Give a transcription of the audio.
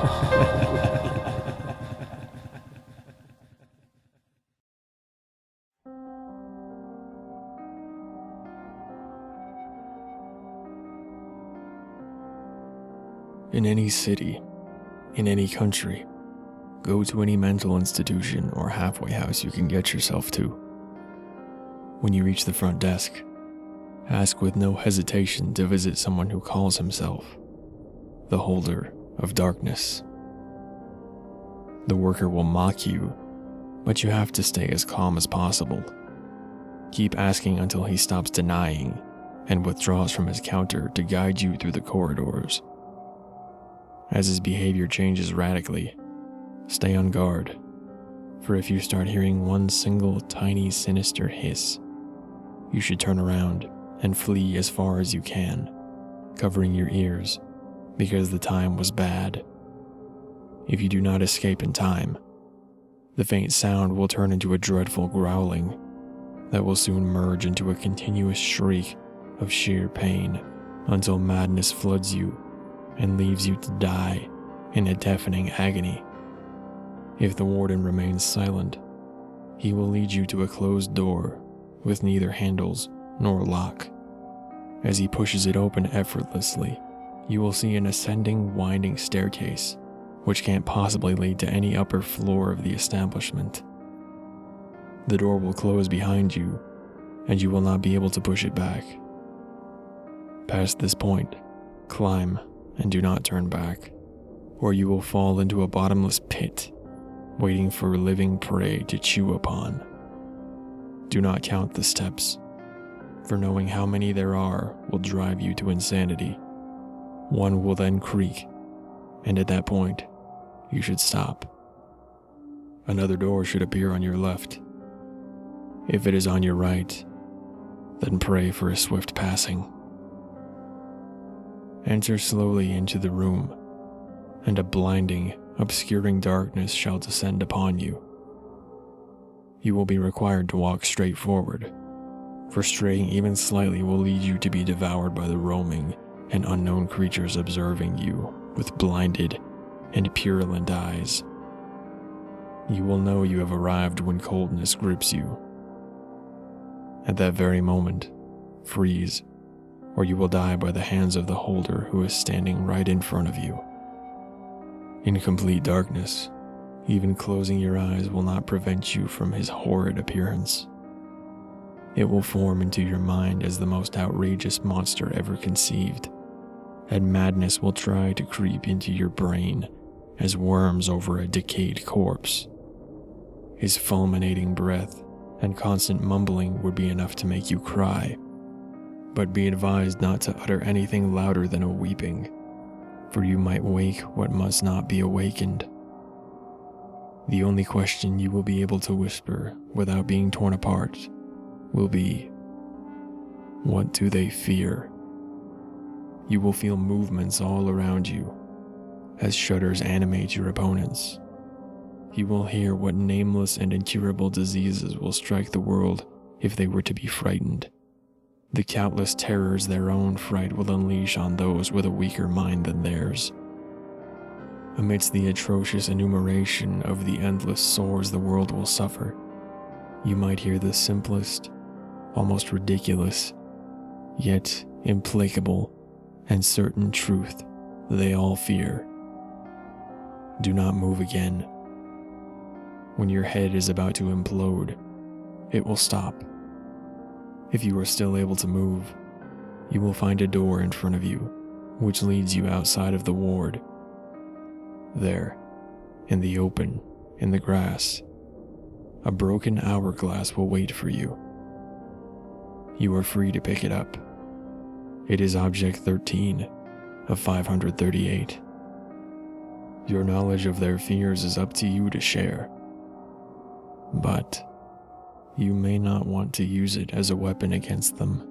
In any city, in any country, go to any mental institution or halfway house you can get yourself to. When you reach the front desk, ask with no hesitation to visit someone who calls himself the Holder of Darkness. The worker will mock you, but you have to stay as calm as possible. Keep asking until he stops denying and withdraws from his counter to guide you through the corridors. As his behavior changes radically, stay on guard, for if you start hearing one single tiny sinister hiss, you should turn around and flee as far as you can, covering your ears, because the time was bad. If you do not escape in time, the faint sound will turn into a dreadful growling that will soon merge into a continuous shriek of sheer pain until madness floods you and leaves you to die in a deafening agony. If the warden remains silent, he will lead you to a closed door with neither handles nor lock. As he pushes it open effortlessly, you will see an ascending, winding staircase, which can't possibly lead to any upper floor of the establishment. The door will close behind you, and you will not be able to push it back. Past this point, climb and do not turn back, or you will fall into a bottomless pit, waiting for living prey to chew upon. Do not count the steps, for knowing how many there are will drive you to insanity. One will then creak, and at that point, you should stop. Another door should appear on your left. If it is on your right, then pray for a swift passing. Enter slowly into the room, and a blinding, obscuring darkness shall descend upon you. You will be required to walk straight forward, for straying even slightly will lead you to be devoured by the roaming and unknown creatures observing you with blinded and purulent eyes. You will know you have arrived when coldness grips you. At that very moment, freeze, or you will die by the hands of the Holder who is standing right in front of you. In complete darkness, even closing your eyes will not prevent you from his horrid appearance. It will form into your mind as the most outrageous monster ever conceived, and madness will try to creep into your brain as worms over a decayed corpse. His fulminating breath and constant mumbling would be enough to make you cry, but be advised not to utter anything louder than a weeping, for you might wake what must not be awakened. The only question you will be able to whisper without being torn apart will be, what do they fear? You will feel movements all around you as shudders animate your opponents. You will hear what nameless and incurable diseases will strike the world if they were to be frightened. The countless terrors their own fright will unleash on those with a weaker mind than theirs. Amidst the atrocious enumeration of the endless sores the world will suffer, you might hear the simplest, almost ridiculous, yet implacable and certain truth they all fear. Do not move again. When your head is about to implode, it will stop. If you are still able to move, you will find a door in front of you, which leads you outside of the ward. There, in the open, in the grass, a broken hourglass will wait for you. You are free to pick it up. It is Object 13 of 538. Your knowledge of their fears is up to you to share, but you may not want to use it as a weapon against them.